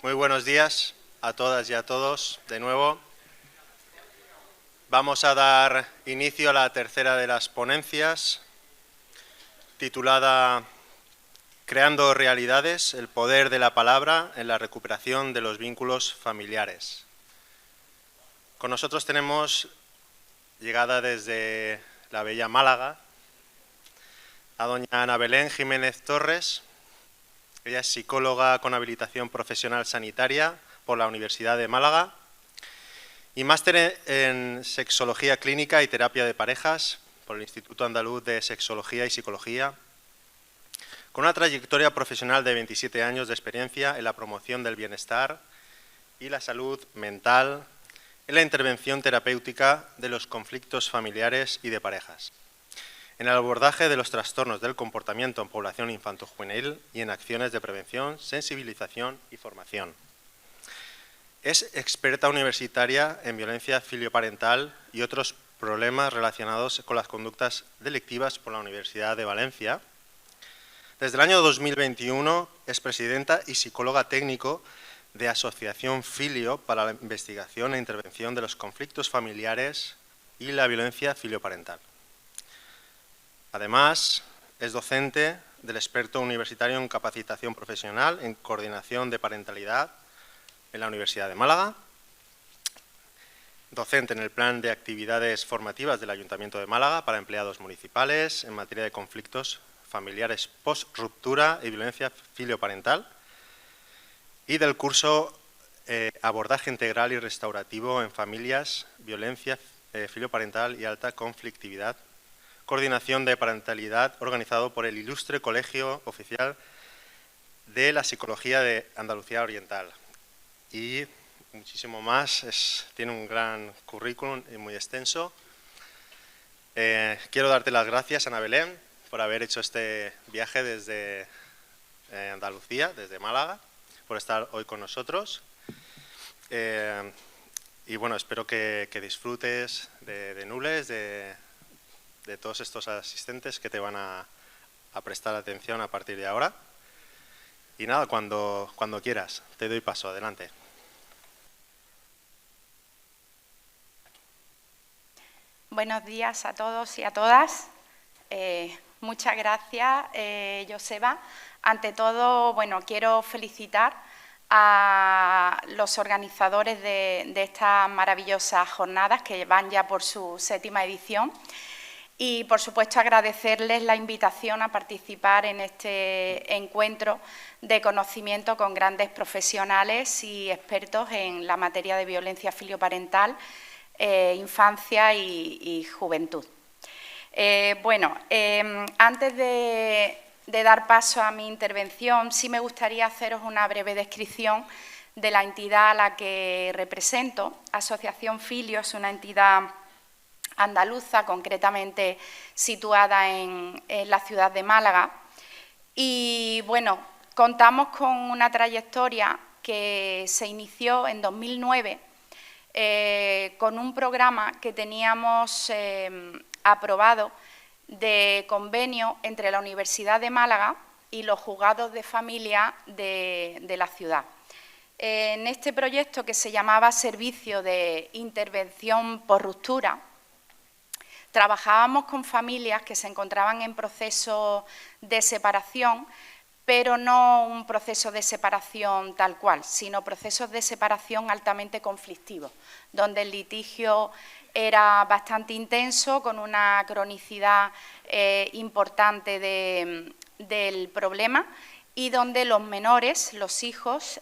Muy buenos días a todas y a todos de nuevo. Vamos a dar inicio a la tercera de las ponencias, titulada Creando realidades, el poder de la palabra en la recuperación de los vínculos familiares. Con nosotros tenemos, llegada desde la bella Málaga, a doña Ana Belén Jiménez Torres. Ella es psicóloga con habilitación profesional sanitaria por la Universidad de Málaga y máster en sexología clínica y terapia de parejas por el Instituto Andaluz de Sexología y Psicología, con una trayectoria profesional de 27 años de experiencia en la promoción del bienestar y la salud mental, en la intervención terapéutica de los conflictos familiares y de parejas, en el abordaje de los trastornos del comportamiento en población infantojuvenil y en acciones de prevención, sensibilización y formación. Es experta universitaria en violencia filioparental y otros problemas relacionados con las conductas delictivas por la Universidad de Valencia. Desde el año 2021 es presidenta y psicóloga técnico de Asociación Filio para la investigación e intervención de los conflictos familiares y la violencia filioparental. Además, es docente del experto universitario en capacitación profesional en coordinación de parentalidad en la Universidad de Málaga, docente en el plan de actividades formativas del Ayuntamiento de Málaga para empleados municipales en materia de conflictos familiares post-ruptura y violencia filioparental, y del curso Abordaje Integral y Restaurativo en Familias, Violencia Filioparental y Alta Conflictividad, coordinación de parentalidad, organizado por el Ilustre Colegio Oficial de la Psicología de Andalucía Oriental. Y muchísimo más, tiene un gran currículum y muy extenso. Quiero darte las gracias, Ana Belén, por haber hecho este viaje desde Andalucía, desde Málaga, por estar hoy con nosotros. Y bueno, espero que disfrutes de Nules, de todos estos asistentes que te van a prestar atención a partir de ahora. Y nada, cuando quieras, te doy paso, adelante. Buenos días a todos y a todas. Muchas gracias, Joseba. Ante todo, bueno, quiero felicitar a los organizadores de estas maravillosas jornadas que van ya por su 7ª edición. Y, por supuesto, agradecerles la invitación a participar en este encuentro de conocimiento con grandes profesionales y expertos en la materia de violencia filioparental, infancia y juventud. Antes de dar paso a mi intervención, sí me gustaría haceros una breve descripción de la entidad a la que represento. Asociación Filio es una entidad andaluza, concretamente situada en la ciudad de Málaga. Y bueno, contamos con una trayectoria que se inició en 2009 con un programa que teníamos aprobado de convenio entre la Universidad de Málaga y los juzgados de familia de la ciudad. En este proyecto, que se llamaba Servicio de Intervención por Ruptura, trabajábamos con familias que se encontraban en proceso de separación, pero no un proceso de separación tal cual, sino procesos de separación altamente conflictivos, donde el litigio era bastante intenso, con una cronicidad importante del problema, y donde los menores, los hijos,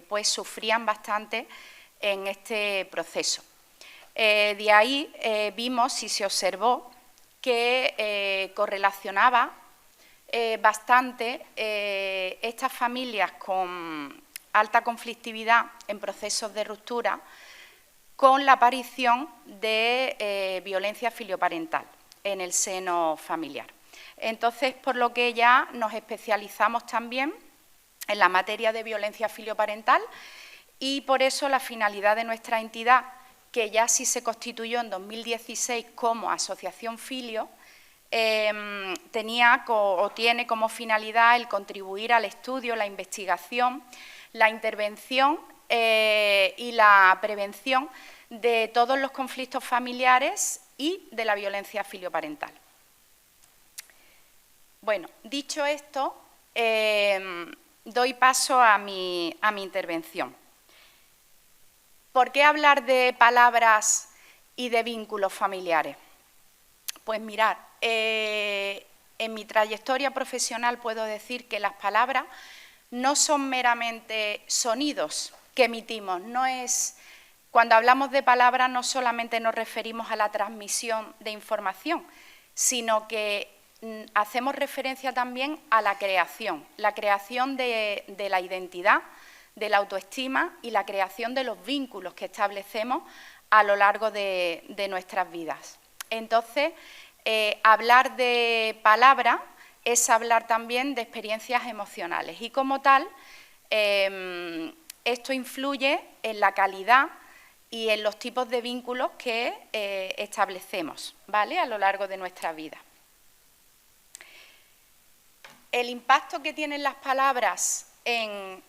pues sufrían bastante en este proceso. De ahí vimos y se observó que correlacionaba bastante estas familias con alta conflictividad en procesos de ruptura con la aparición de violencia filioparental en el seno familiar. Entonces, por lo que ya nos especializamos también en la materia de violencia filioparental, y por eso la finalidad de nuestra entidad, que ya sí se constituyó en 2016 como Asociación Filio, tenía o tiene como finalidad el contribuir al estudio, la investigación la intervención y la prevención de todos los conflictos familiares y de la violencia filioparental. Bueno, dicho esto, doy paso a mi intervención. ¿Por qué hablar de palabras y de vínculos familiares? Pues mirad, en mi trayectoria profesional puedo decir que las palabras no son meramente sonidos que emitimos. Cuando hablamos de palabras no solamente nos referimos a la transmisión de información, sino que hacemos referencia también a la creación de la identidad, de la autoestima y la creación de los vínculos que establecemos a lo largo de nuestras vidas. Entonces, hablar de palabra es hablar también de experiencias emocionales y, como tal, esto influye en la calidad y en los tipos de vínculos que establecemos, ¿vale?, a lo largo de nuestra vida. El impacto que tienen las palabras en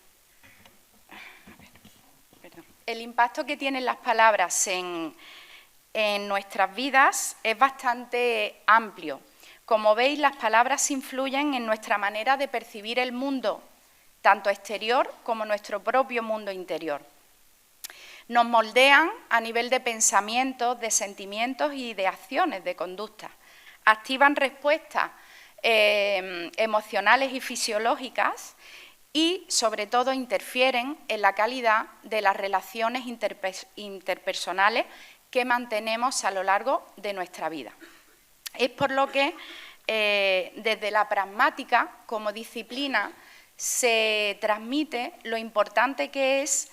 nuestras vidas es bastante amplio. Como veis, las palabras influyen en nuestra manera de percibir el mundo, tanto exterior como nuestro propio mundo interior. Nos moldean a nivel de pensamientos, de sentimientos y de acciones, de conducta. Activan respuestas emocionales y fisiológicas y, sobre todo, interfieren en la calidad de las relaciones interpersonales que mantenemos a lo largo de nuestra vida. Es por lo que, desde la pragmática, como disciplina, se transmite lo importante que es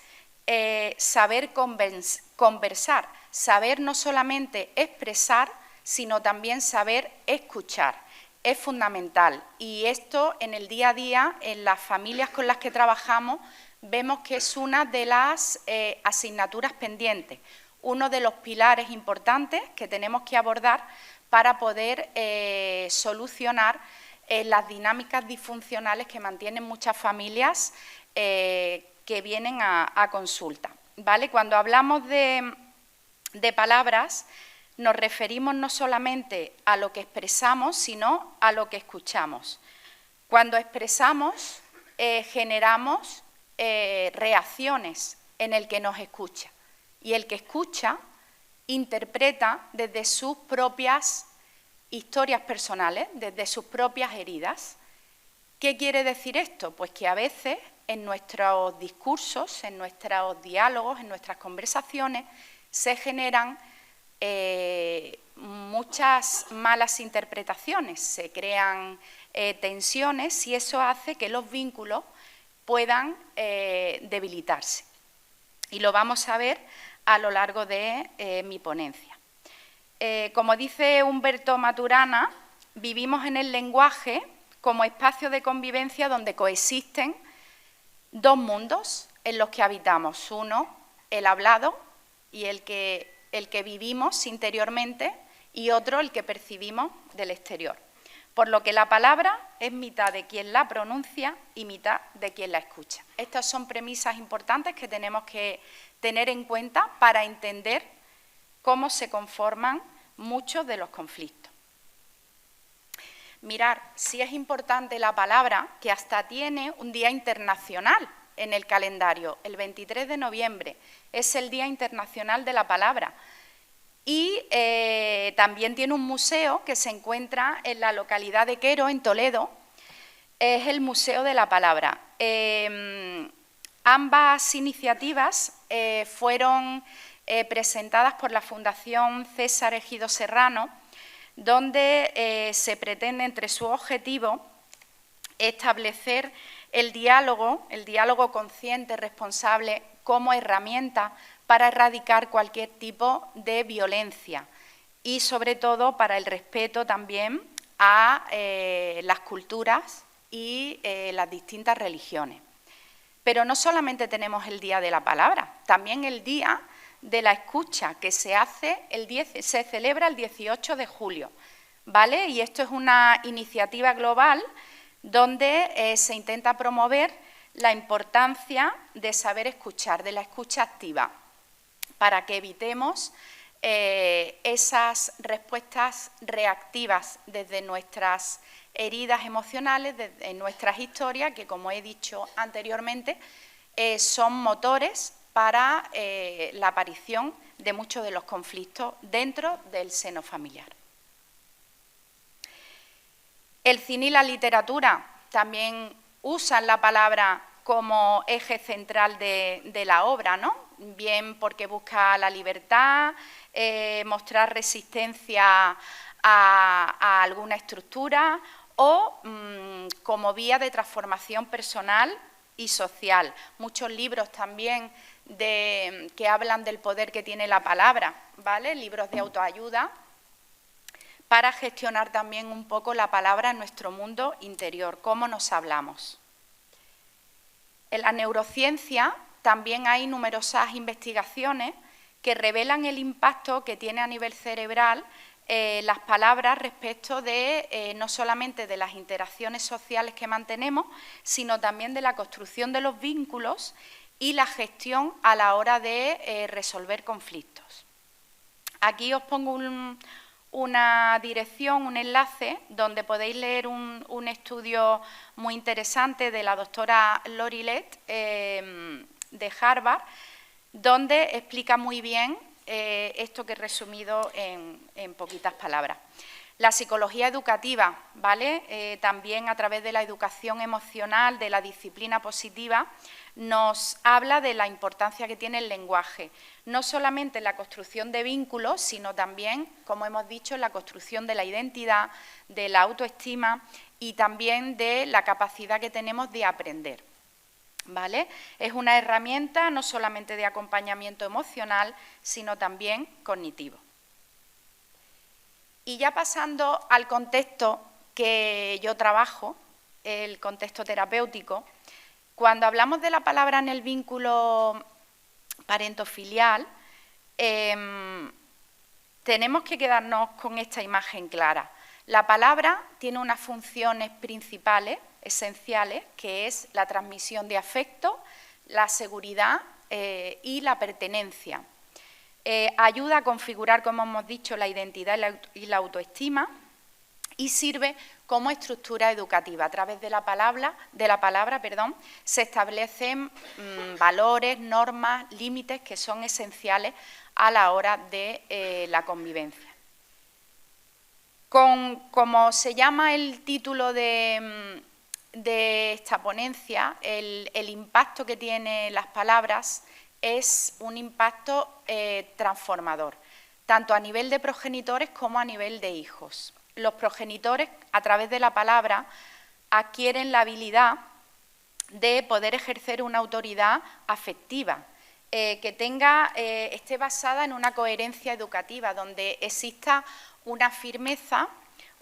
saber conversar, saber no solamente expresar, sino también saber escuchar. Es fundamental, y esto en el día a día, en las familias con las que trabajamos, vemos que es una de las asignaturas pendientes, uno de los pilares importantes que tenemos que abordar para poder solucionar las dinámicas disfuncionales que mantienen muchas familias que vienen a consulta, ¿vale? Cuando hablamos de palabras, nos referimos no solamente a lo que expresamos, sino a lo que escuchamos. Cuando expresamos, generamos reacciones en el que nos escucha. Y el que escucha interpreta desde sus propias historias personales, desde sus propias heridas. ¿Qué quiere decir esto? Pues que a veces en nuestros discursos, en nuestros diálogos, en nuestras conversaciones, se generan muchas malas interpretaciones, se crean tensiones y eso hace que los vínculos puedan debilitarse. Y lo vamos a ver a lo largo de mi ponencia. Como dice Humberto Maturana, vivimos en el lenguaje como espacio de convivencia donde coexisten dos mundos en los que habitamos. Uno, el hablado y el que vivimos interiormente, y otro, el que percibimos del exterior. Por lo que la palabra es mitad de quien la pronuncia y mitad de quien la escucha. Estas son premisas importantes que tenemos que tener en cuenta para entender cómo se conforman muchos de los conflictos. Mirar, si es importante la palabra, que hasta tiene un día internacional en el calendario, el 23 de noviembre, es el Día Internacional de la Palabra. Y también tiene un museo que se encuentra en la localidad de Quero, en Toledo, es el Museo de la Palabra. Ambas iniciativas fueron presentadas por la Fundación César Ejido Serrano, donde se pretende, entre sus objetivos, establecer el diálogo consciente, responsable, como herramienta para erradicar cualquier tipo de violencia y, sobre todo, para el respeto también a las culturas y las distintas religiones. Pero no solamente tenemos el Día de la Palabra, también el Día de la Escucha, que se celebra el 18 de julio, ¿vale? Y esto es una iniciativa global donde se intenta promover la importancia de saber escuchar, de la escucha activa, para que evitemos esas respuestas reactivas desde nuestras heridas emocionales, desde nuestras historias, que, como he dicho anteriormente, son motores para la aparición de muchos de los conflictos dentro del seno familiar. El cine y la literatura también usan la palabra como eje central de la obra, ¿no? Bien porque busca la libertad, mostrar resistencia a alguna estructura o como vía de transformación personal y social. Muchos libros también que hablan del poder que tiene la palabra, ¿vale? Libros de autoayuda, para gestionar también un poco la palabra en nuestro mundo interior, cómo nos hablamos. En la neurociencia también hay numerosas investigaciones que revelan el impacto que tiene a nivel cerebral las palabras respecto de no solamente de las interacciones sociales que mantenemos, sino también de la construcción de los vínculos y la gestión a la hora de resolver conflictos. Aquí os pongo una dirección, un enlace, donde podéis leer un estudio muy interesante de la doctora Lori Lett de Harvard, donde explica muy bien esto que he resumido en poquitas palabras. La psicología educativa, ¿vale? También a través de la educación emocional, de la disciplina positiva, nos habla de la importancia que tiene el lenguaje, no solamente en la construcción de vínculos, sino también, como hemos dicho, en la construcción de la identidad, de la autoestima y también de la capacidad que tenemos de aprender, ¿vale? Es una herramienta no solamente de acompañamiento emocional, sino también cognitivo. Y ya pasando al contexto que yo trabajo, el contexto terapéutico, cuando hablamos de la palabra en el vínculo parentofilial, tenemos que quedarnos con esta imagen clara. La palabra tiene unas funciones principales, esenciales, que es la transmisión de afecto, la seguridad y la pertenencia. Ayuda a configurar, como hemos dicho, la identidad y la autoestima y sirve como estructura educativa. A través de la palabra, se establecen valores, normas, límites que son esenciales a la hora de la convivencia. Como se llama el título de esta ponencia, el impacto que tienen las palabras es un impacto transformador, tanto a nivel de progenitores como a nivel de hijos. Los progenitores, a través de la palabra, adquieren la habilidad de poder ejercer una autoridad afectiva, que esté basada en una coherencia educativa, donde exista una firmeza,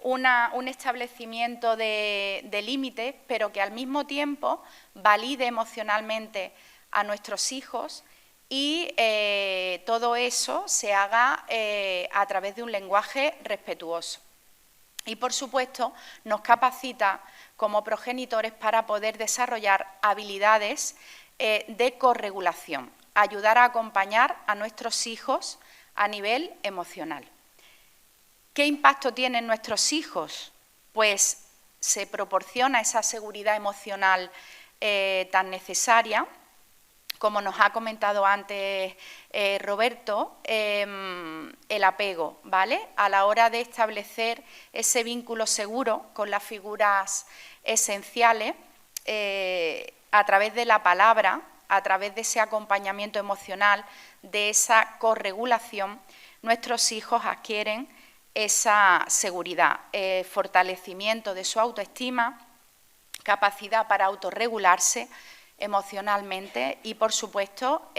un establecimiento de límites, pero que al mismo tiempo valide emocionalmente a nuestros hijos y todo eso se haga a través de un lenguaje respetuoso. Y, por supuesto, nos capacita como progenitores para poder desarrollar habilidades de corregulación, ayudar a acompañar a nuestros hijos a nivel emocional. ¿Qué impacto tienen nuestros hijos? Pues se proporciona esa seguridad emocional tan necesaria, como nos ha comentado antes Roberto, el apego, ¿vale? A la hora de establecer ese vínculo seguro con las figuras esenciales, a través de la palabra, a través de ese acompañamiento emocional, de esa corregulación, nuestros hijos adquieren esa seguridad, fortalecimiento de su autoestima, capacidad para autorregularse emocionalmente y, por supuesto,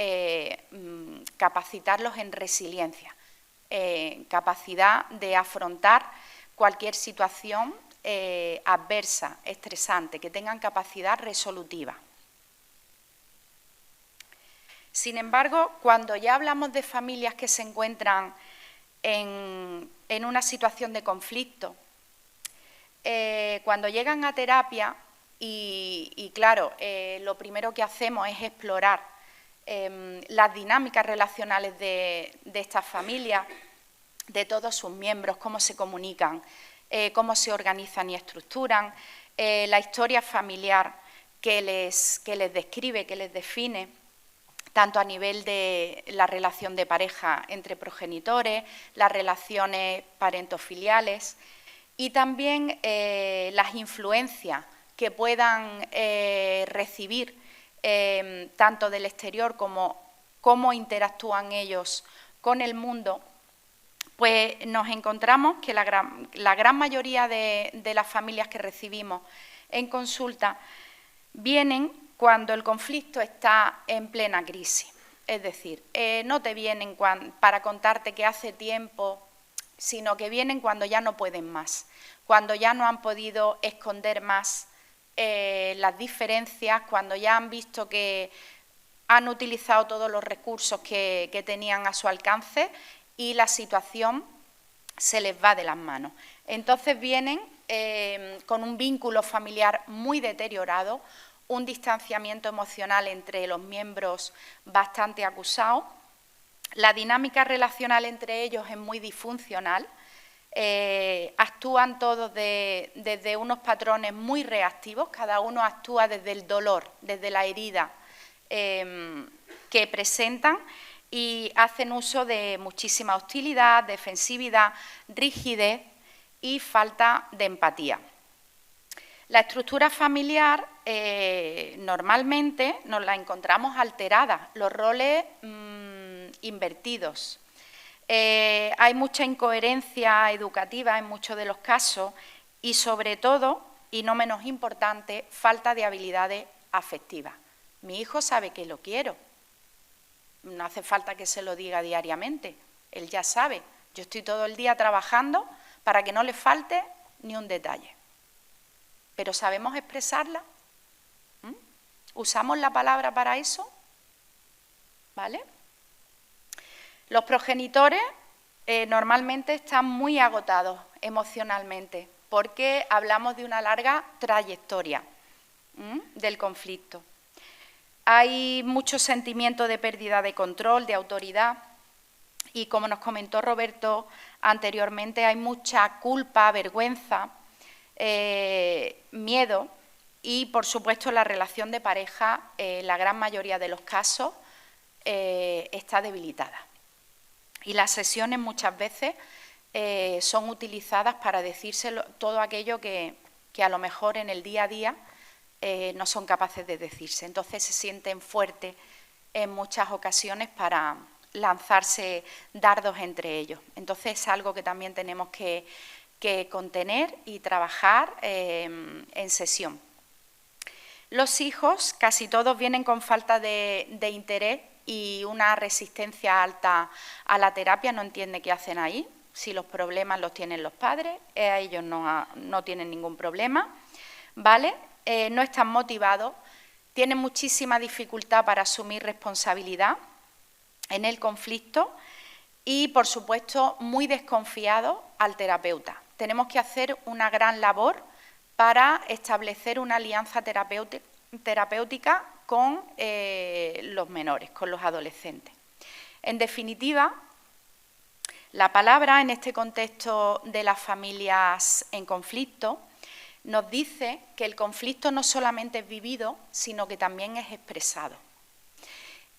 capacitarlos en resiliencia, capacidad de afrontar cualquier situación adversa, estresante, que tengan capacidad resolutiva. Sin embargo, cuando ya hablamos de familias que se encuentran en una situación de conflicto, cuando llegan a terapia, Y claro, lo primero que hacemos es explorar las dinámicas relacionales de estas familias, de todos sus miembros, cómo se comunican, cómo se organizan y estructuran, la historia familiar que les describe, que les define, tanto a nivel de la relación de pareja entre progenitores, las relaciones parentofiliales y también las influencias que puedan recibir tanto del exterior como cómo interactúan ellos con el mundo. Pues nos encontramos que la gran mayoría de las familias que recibimos en consulta vienen cuando el conflicto está en plena crisis. Es decir, no te vienen para contarte que hace tiempo, sino que vienen cuando ya no pueden más, cuando ya no han podido esconder más las diferencias, cuando ya han visto que han utilizado todos los recursos que tenían a su alcance y la situación se les va de las manos. Entonces vienen con un vínculo familiar muy deteriorado, un distanciamiento emocional entre los miembros bastante acusado, la dinámica relacional entre ellos es muy disfuncional, actúan todos desde unos patrones muy reactivos, cada uno actúa desde el dolor, desde la herida que presentan y hacen uso de muchísima hostilidad, defensividad, rigidez y falta de empatía. La estructura familiar normalmente nos la encontramos alterada, los roles invertidos. Hay mucha incoherencia educativa en muchos de los casos y sobre todo, y no menos importante, falta de habilidades afectivas. Mi hijo sabe que lo quiero, no hace falta que se lo diga diariamente, él ya sabe, yo estoy todo el día trabajando para que no le falte ni un detalle. ¿Pero sabemos expresarla? ¿Usamos la palabra para eso? ¿Vale? Los progenitores normalmente están muy agotados emocionalmente porque hablamos de una larga trayectoria del conflicto. Hay mucho sentimiento de pérdida de control, de autoridad y, como nos comentó Roberto anteriormente, hay mucha culpa, vergüenza, miedo y, por supuesto, la relación de pareja, la gran mayoría de los casos, está debilitada. Y las sesiones muchas veces son utilizadas para decirse todo aquello que a lo mejor en el día a día no son capaces de decirse. Entonces se sienten fuertes en muchas ocasiones para lanzarse dardos entre ellos. Entonces es algo que también tenemos que contener y trabajar en sesión. Los hijos, casi todos vienen con falta de interés y una resistencia alta a la terapia, no entiende qué hacen ahí, si los problemas los tienen los padres, ellos no tienen ningún problema, ¿vale? No están motivados, tienen muchísima dificultad para asumir responsabilidad en el conflicto y, por supuesto, muy desconfiados al terapeuta. Tenemos que hacer una gran labor para establecer una alianza terapéutica con los menores, con los adolescentes. En definitiva, la palabra en este contexto de las familias en conflicto nos dice que el conflicto no solamente es vivido, sino que también es expresado.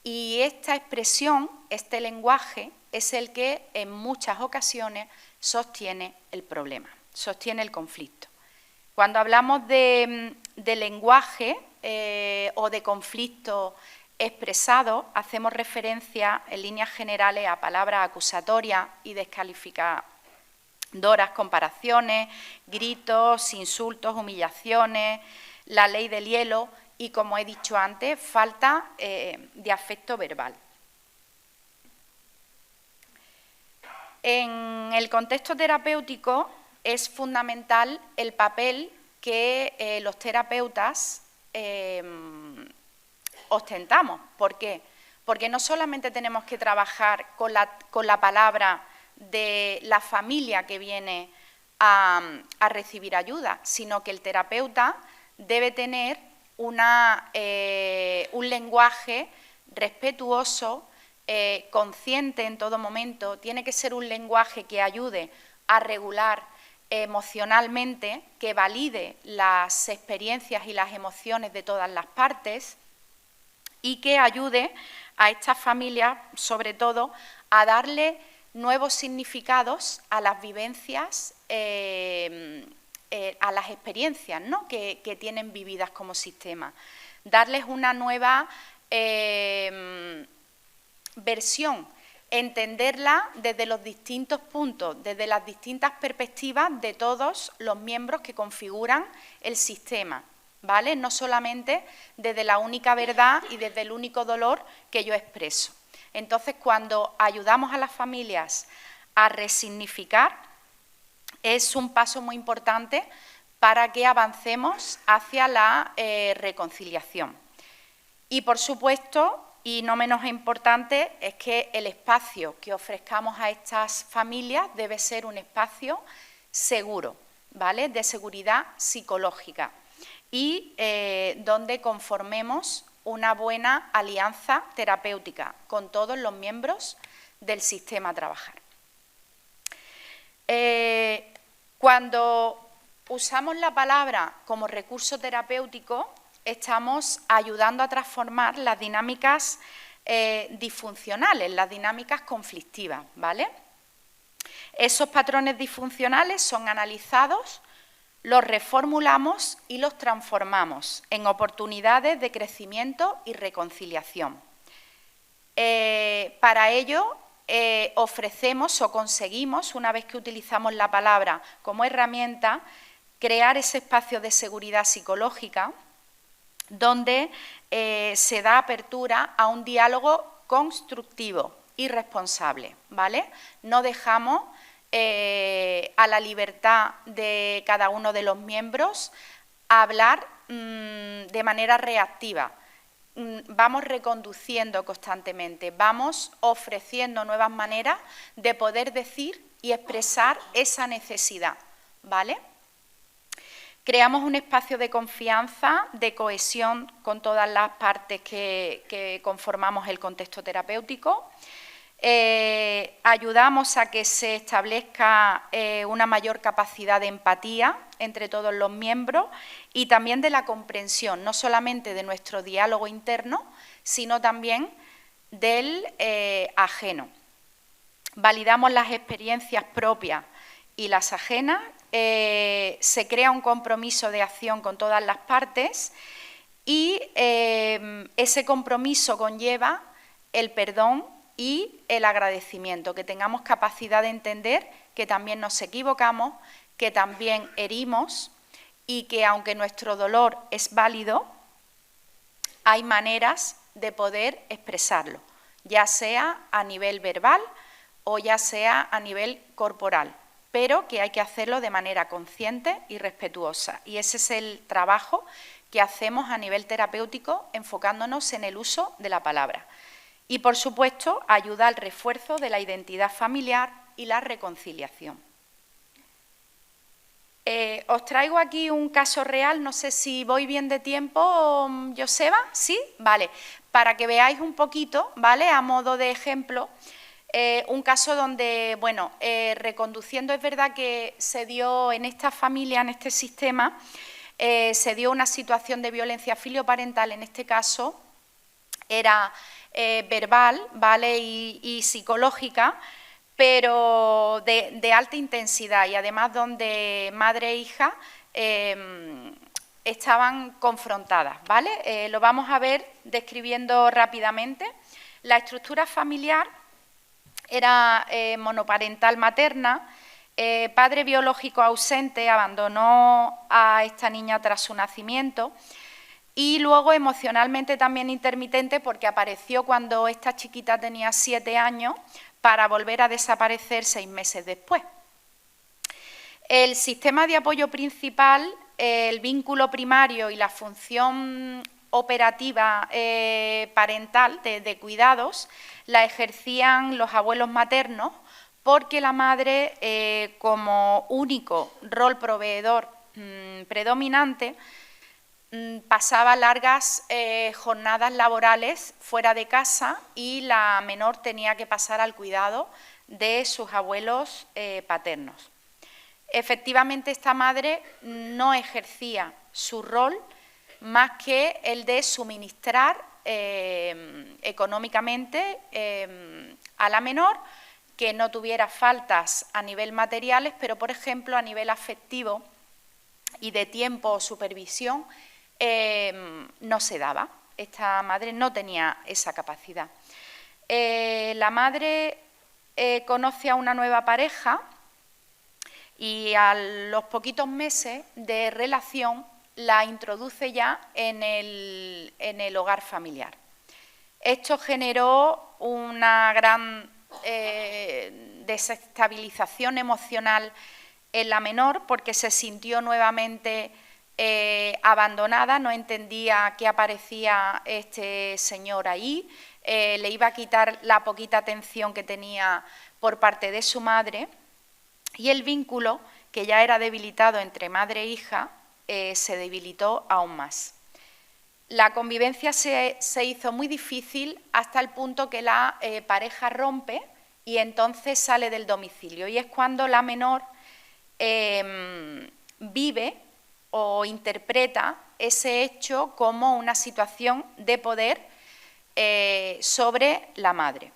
Y esta expresión, este lenguaje, es el que en muchas ocasiones sostiene el problema, sostiene el conflicto. Cuando hablamos de lenguaje o de conflicto expresado, hacemos referencia en líneas generales a palabras acusatorias y descalificadoras, comparaciones, gritos, insultos, humillaciones, la ley del hielo y, como he dicho antes, falta de afecto verbal. En el contexto terapéutico es fundamental el papel que los terapeutas ostentamos. ¿Por qué? Porque no solamente tenemos que trabajar con la palabra de la familia que viene a recibir ayuda, sino que el terapeuta debe tener un lenguaje respetuoso, consciente en todo momento, tiene que ser un lenguaje que ayude a regular emocionalmente, que valide las experiencias y las emociones de todas las partes y que ayude a estas familias, sobre todo, a darle nuevos significados a las vivencias, a las experiencias, ¿no?, que tienen vividas como sistema. Darles una nueva versión, entenderla desde los distintos puntos, desde las distintas perspectivas de todos los miembros que configuran el sistema, ¿vale? No solamente desde la única verdad y desde el único dolor que yo expreso. Entonces, cuando ayudamos a las familias a resignificar, es un paso muy importante para que avancemos hacia la reconciliación. Y, por supuesto, y no menos importante, es que el espacio que ofrezcamos a estas familias debe ser un espacio seguro, ¿vale?, de seguridad psicológica y donde conformemos una buena alianza terapéutica con todos los miembros del sistema a trabajar. Cuando usamos la palabra como recurso terapéutico, estamos ayudando a transformar las dinámicas disfuncionales, las dinámicas conflictivas, ¿vale? Esos patrones disfuncionales son analizados, los reformulamos y los transformamos en oportunidades de crecimiento y reconciliación. Para ello, ofrecemos o conseguimos, una vez que utilizamos la palabra como herramienta, crear ese espacio de seguridad psicológica donde se da apertura a un diálogo constructivo y responsable, ¿vale? No dejamos a la libertad de cada uno de los miembros hablar de manera reactiva. Vamos reconduciendo constantemente, vamos ofreciendo nuevas maneras de poder decir y expresar esa necesidad, ¿vale? Creamos un espacio de confianza, de cohesión con todas las partes que conformamos el contexto terapéutico. Ayudamos a que se establezca una mayor capacidad de empatía entre todos los miembros y también de la comprensión, no solamente de nuestro diálogo interno, sino también del ajeno. Validamos las experiencias propias y las ajenas, se crea un compromiso de acción con todas las partes y ese compromiso conlleva el perdón y el agradecimiento, que tengamos capacidad de entender que también nos equivocamos, que también herimos y que aunque nuestro dolor es válido, hay maneras de poder expresarlo, ya sea a nivel verbal o ya sea a nivel corporal, pero que hay que hacerlo de manera consciente y respetuosa. Y ese es el trabajo que hacemos a nivel terapéutico, enfocándonos en el uso de la palabra. Y, por supuesto, ayuda al refuerzo de la identidad familiar y la reconciliación. Os traigo aquí un caso real, no sé si voy bien de tiempo, Joseba, ¿sí? Vale, para que veáis un poquito, ¿vale?, a modo de ejemplo, un caso donde, bueno, reconduciendo, es verdad que se dio en esta familia, en este sistema, se dio una situación de violencia filioparental, en este caso era verbal, ¿vale?, y psicológica, pero de alta intensidad y además donde madre e hija estaban confrontadas, ¿vale? Lo vamos a ver describiendo rápidamente. La estructura familiar era monoparental materna, padre biológico ausente, abandonó a esta niña tras su nacimiento y luego emocionalmente también intermitente porque apareció cuando esta chiquita tenía 7 años para volver a desaparecer 6 meses después. El sistema de apoyo principal, el vínculo primario y la función operativa parental de cuidados la ejercían los abuelos maternos porque la madre, como único rol proveedor predominante, pasaba largas jornadas laborales fuera de casa y la menor tenía que pasar al cuidado de sus abuelos paternos. Efectivamente, esta madre no ejercía su rol más que el de suministrar económicamente a la menor, que no tuviera faltas a nivel materiales, pero, por ejemplo, a nivel afectivo y de tiempo o supervisión, no se daba. Esta madre no tenía esa capacidad. La madre conoce a una nueva pareja y a los poquitos meses de relación la introduce ya en el hogar familiar. Esto generó una gran desestabilización emocional en la menor, porque se sintió nuevamente abandonada, no entendía qué aparecía este señor ahí, le iba a quitar la poquita atención que tenía por parte de su madre, y el vínculo, que ya era debilitado entre madre e hija, se debilitó aún más. La convivencia se hizo muy difícil hasta el punto que la pareja rompe y entonces sale del domicilio. Y es cuando la menor vive o interpreta ese hecho como una situación de poder sobre la madre.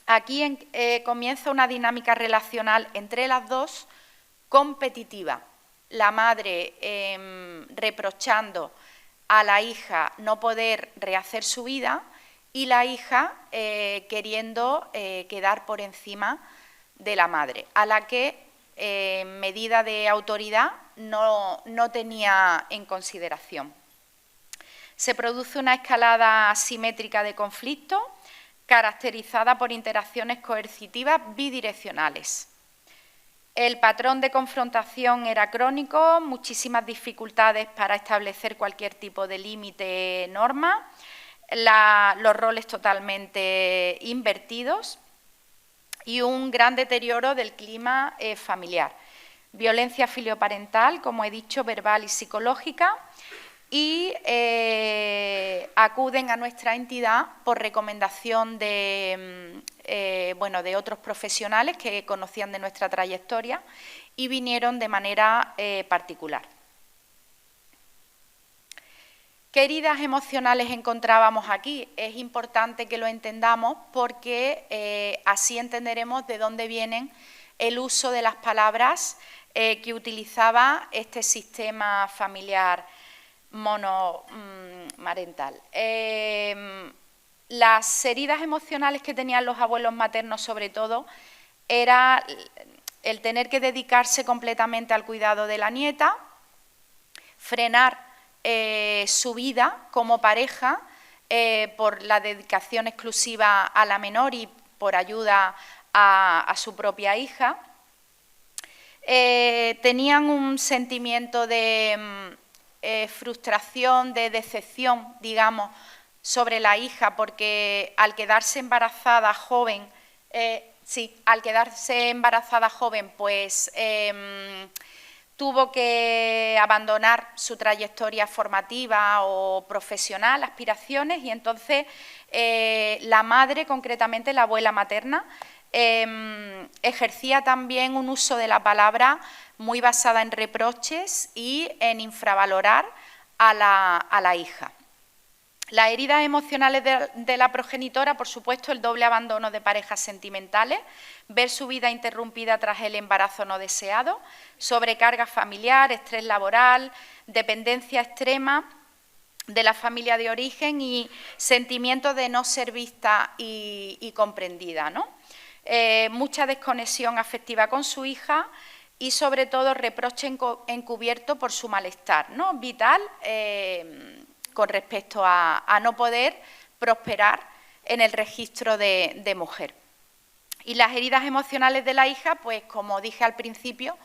Aquí comienza una dinámica relacional entre las dos competitiva. La madre reprochando a la hija no poder rehacer su vida y la hija queriendo quedar por encima de la madre, a la que medida de autoridad no tenía en consideración. Se produce una escalada asimétrica de conflicto caracterizada por interacciones coercitivas bidireccionales. El patrón de confrontación era crónico, muchísimas dificultades para establecer cualquier tipo de límite, norma, los roles totalmente invertidos y un gran deterioro del clima familiar. Violencia filioparental, como he dicho, verbal y psicológica, y acuden a nuestra entidad por recomendación de otros profesionales que conocían de nuestra trayectoria y vinieron de manera particular. ¿Qué heridas emocionales encontrábamos aquí? Es importante que lo entendamos porque así entenderemos de dónde vienen el uso de las palabras que utilizaba este sistema familiar monomarental. Las heridas emocionales que tenían los abuelos maternos, sobre todo, era el tener que dedicarse completamente al cuidado de la nieta, frenar su vida como pareja por la dedicación exclusiva a la menor y por ayuda a su propia hija. Tenían un sentimiento de frustración, de decepción, digamos, sobre la hija, porque al quedarse embarazada joven, pues tuvo que abandonar su trayectoria formativa o profesional, aspiraciones, y entonces la madre, concretamente la abuela materna, ejercía también un uso de la palabra muy basada en reproches y en infravalorar a la hija. Las heridas emocionales de la progenitora, por supuesto, el doble abandono de parejas sentimentales, ver su vida interrumpida tras el embarazo no deseado, sobrecarga familiar, estrés laboral, dependencia extrema de la familia de origen y sentimiento de no ser vista y comprendida, ¿no? Mucha desconexión afectiva con su hija y, sobre todo, reproche encubierto por su malestar, ¿no?, vital, con respecto a no poder prosperar en el registro de mujer. Y las heridas emocionales de la hija, pues, como dije al principio,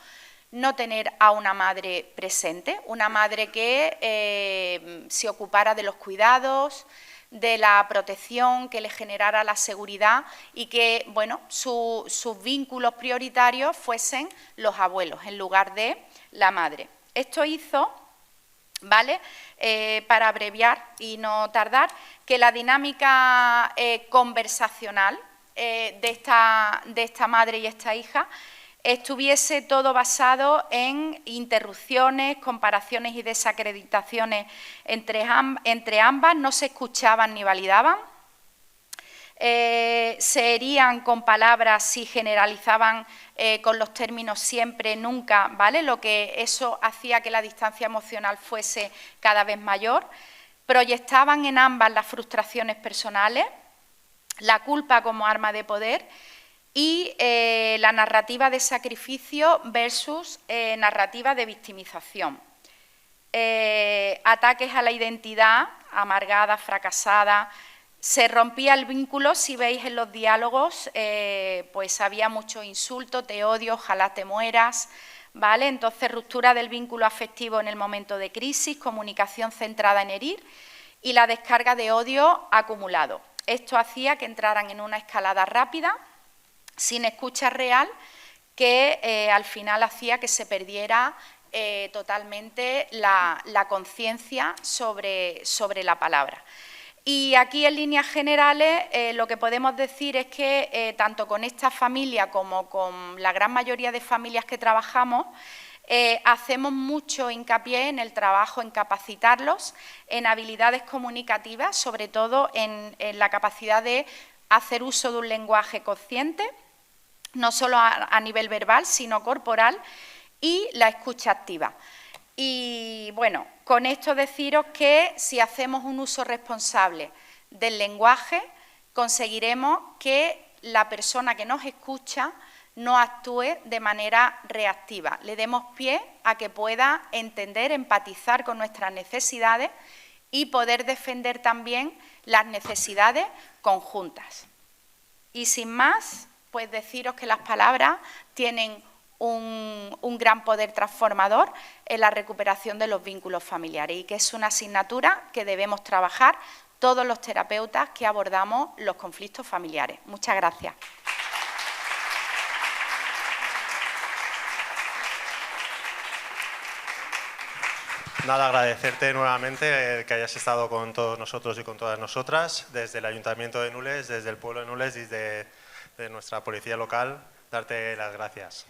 no tener a una madre presente, una madre que se ocupara de los cuidados, de la protección, que le generara la seguridad y que, bueno, sus vínculos prioritarios fuesen los abuelos en lugar de la madre. Esto hizo ¿vale? Para abreviar y no tardar, que la dinámica conversacional de esta madre y esta hija estuviese todo basado en interrupciones, comparaciones y desacreditaciones entre ambas, no se escuchaban ni validaban, se herían con palabras si generalizaban con los términos siempre, nunca, ¿vale? Lo que eso hacía que la distancia emocional fuese cada vez mayor, proyectaban en ambas las frustraciones personales, la culpa como arma de poder y la narrativa de sacrificio versus narrativa de victimización. Ataques a la identidad, amargada, fracasada. Se rompía el vínculo, si veis en los diálogos, pues había mucho insulto, te odio, ojalá te mueras, ¿vale? Entonces, ruptura del vínculo afectivo en el momento de crisis, comunicación centrada en herir y la descarga de odio acumulado. Esto hacía que entraran en una escalada rápida, sin escucha real, que al final hacía que se perdiera totalmente la conciencia sobre la palabra. Y aquí, en líneas generales, lo que podemos decir es que tanto con esta familia como con la gran mayoría de familias que trabajamos, hacemos mucho hincapié en el trabajo, en capacitarlos, en habilidades comunicativas, sobre todo en la capacidad de hacer uso de un lenguaje consciente, no solo a nivel verbal, sino corporal, y la escucha activa. Y bueno, con esto deciros que si hacemos un uso responsable del lenguaje, conseguiremos que la persona que nos escucha no actúe de manera reactiva, le demos pie a que pueda entender, empatizar con nuestras necesidades y poder defender también las necesidades conjuntas. Y sin más, pues deciros que las palabras tienen un gran poder transformador en la recuperación de los vínculos familiares y que es una asignatura que debemos trabajar todos los terapeutas que abordamos los conflictos familiares. Muchas gracias. Nada, agradecerte nuevamente que hayas estado con todos nosotros y con todas nosotras, desde el Ayuntamiento de Nules, desde el pueblo de Nules y desde nuestra policía local, darte las gracias.